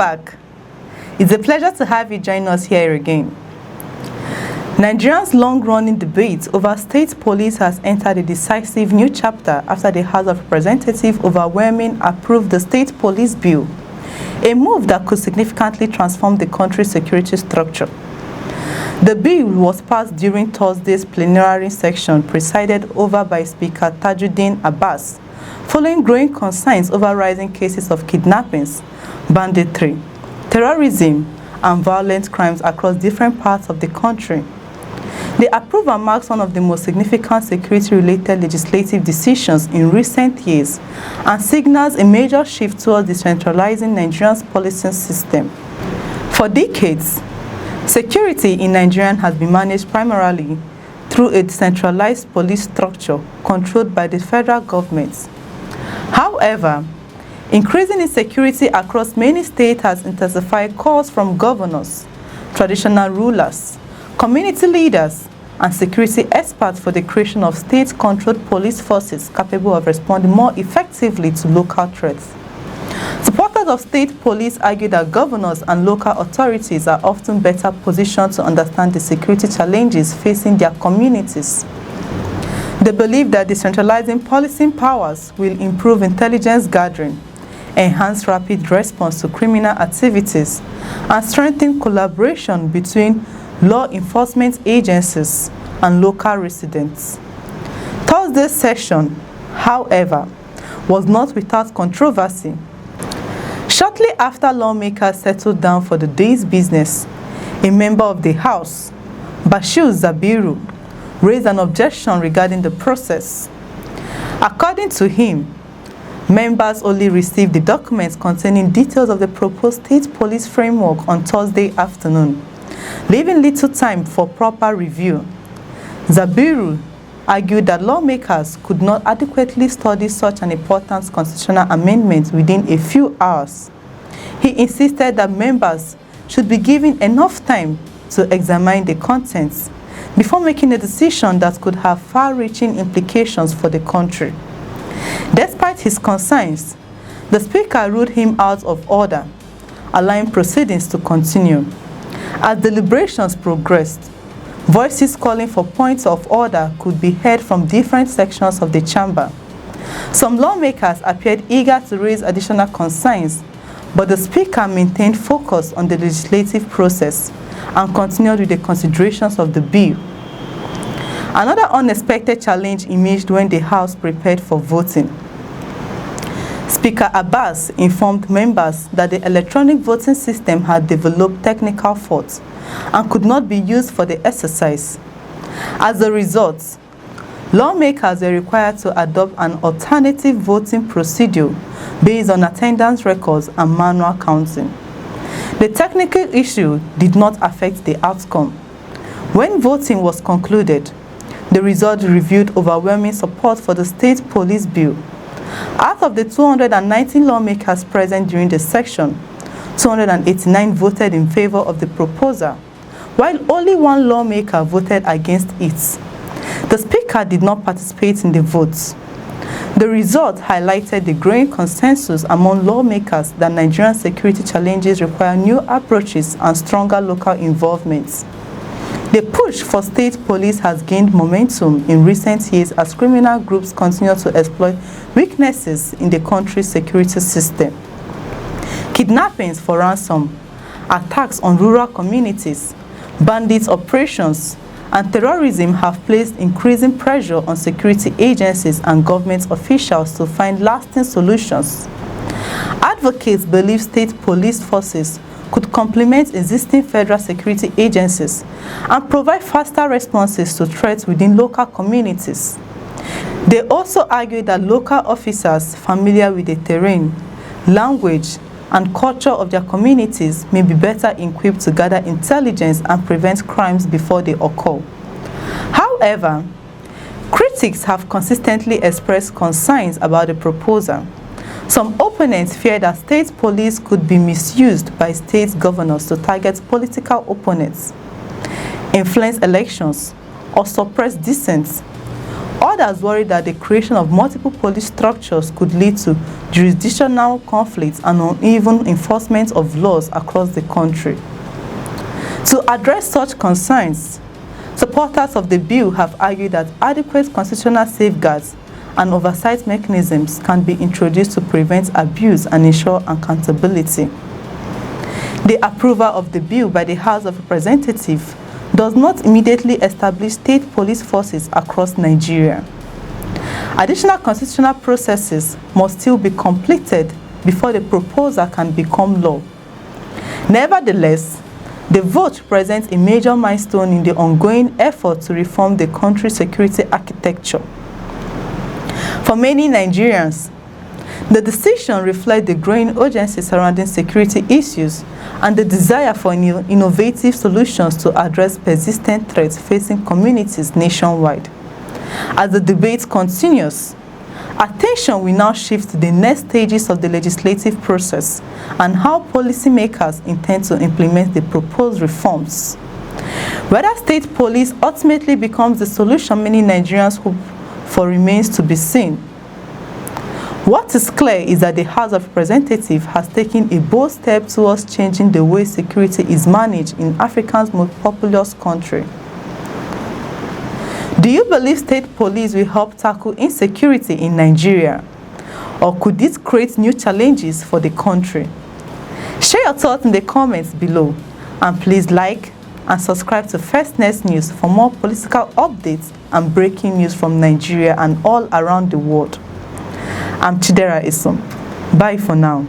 back. It's a pleasure to have you join us here again. Nigeria's long-running debate over state police has entered a decisive new chapter after the House of Representatives overwhelmingly approved the State Police Bill, a move that could significantly transform the country's security structure. The bill was passed during Thursday's plenary session presided over by Speaker Tajuddin Abbas, following growing concerns over rising cases of kidnappings, banditry, terrorism, and violent crimes across different parts of the country. The approval marks one of the most significant security-related legislative decisions in recent years and signals a major shift towards decentralizing Nigeria's policing system. For decades, security in Nigeria has been managed primarily through a decentralized police structure controlled by the federal government. However, increasing insecurity across many states has intensified calls from governors, traditional rulers, community leaders, and security experts for the creation of state-controlled police forces capable of responding more effectively to local threats. Supporters of state police argue that governors and local authorities are often better positioned to understand the security challenges facing their communities. They believe that decentralizing policing powers will improve intelligence gathering, enhance rapid response to criminal activities, and strengthen collaboration between law enforcement agencies and local residents. Thursday's session, however, was not without controversy. Shortly after lawmakers settled down for the day's business, a member of the House, Bashir Zabiru, raised an objection regarding the process. According to him, members only received the documents containing details of the proposed state police framework on Thursday afternoon, leaving little time for proper review. Zabiru argued that lawmakers could not adequately study such an important constitutional amendment within a few hours. He insisted that members should be given enough time to examine the contents before making a decision that could have far-reaching implications for the country. Despite his concerns, the Speaker ruled him out of order, allowing proceedings to continue. As deliberations progressed, voices calling for points of order could be heard from different sections of the chamber. Some lawmakers appeared eager to raise additional concerns, but the Speaker maintained focus on the legislative process and continued with the considerations of the bill. Another unexpected challenge emerged when the House prepared for voting. Speaker Abbas informed members that the electronic voting system had developed technical faults and could not be used for the exercise. As a result, lawmakers were required to adopt an alternative voting procedure based on attendance records and manual counting. The technical issue did not affect the outcome. When voting was concluded, the result revealed overwhelming support for the state police bill. Out of the 219 lawmakers present during the session, 289 voted in favor of the proposal, while only one lawmaker voted against it. The Speaker did not participate in the votes. The result highlighted the growing consensus among lawmakers that Nigerian security challenges require new approaches and stronger local involvement. The push for state police has gained momentum in recent years as criminal groups continue to exploit weaknesses in the country's security system. Kidnappings for ransom, attacks on rural communities, bandit operations, and terrorism have placed increasing pressure on security agencies and government officials to find lasting solutions. Advocates believe state police forces could complement existing federal security agencies and provide faster responses to threats within local communities. They also argue that local officers familiar with the terrain, language, and culture of their communities may be better equipped to gather intelligence and prevent crimes before they occur. However, critics have consistently expressed concerns about the proposal. Some opponents fear that state police could be misused by state governors to target political opponents, influence elections, or suppress dissent. Others worry that the creation of multiple police structures could lead to jurisdictional conflicts and uneven enforcement of laws across the country. To address such concerns, supporters of the bill have argued that adequate constitutional safeguards and oversight mechanisms can be introduced to prevent abuse and ensure accountability. The approval of the bill by the House of Representatives does not immediately establish state police forces across Nigeria. Additional constitutional processes must still be completed before the proposal can become law. Nevertheless, the vote represents a major milestone in the ongoing effort to reform the country's security architecture. For many Nigerians, the decision reflects the growing urgency surrounding security issues and the desire for innovative solutions to address persistent threats facing communities nationwide. As the debate continues, attention will now shift to the next stages of the legislative process and how policymakers intend to implement the proposed reforms. Whether state police ultimately becomes the solution many Nigerians hope for remains to be seen. What is clear is that the House of Representatives has taken a bold step towards changing the way security is managed in Africa's most populous country. Do you believe state police will help tackle insecurity in Nigeria? Or could this create new challenges for the country? Share your thoughts in the comments below, and please like and subscribe to First Next News for more political updates and breaking news from Nigeria and all around the world. I'm Chidera Isom. Bye for now.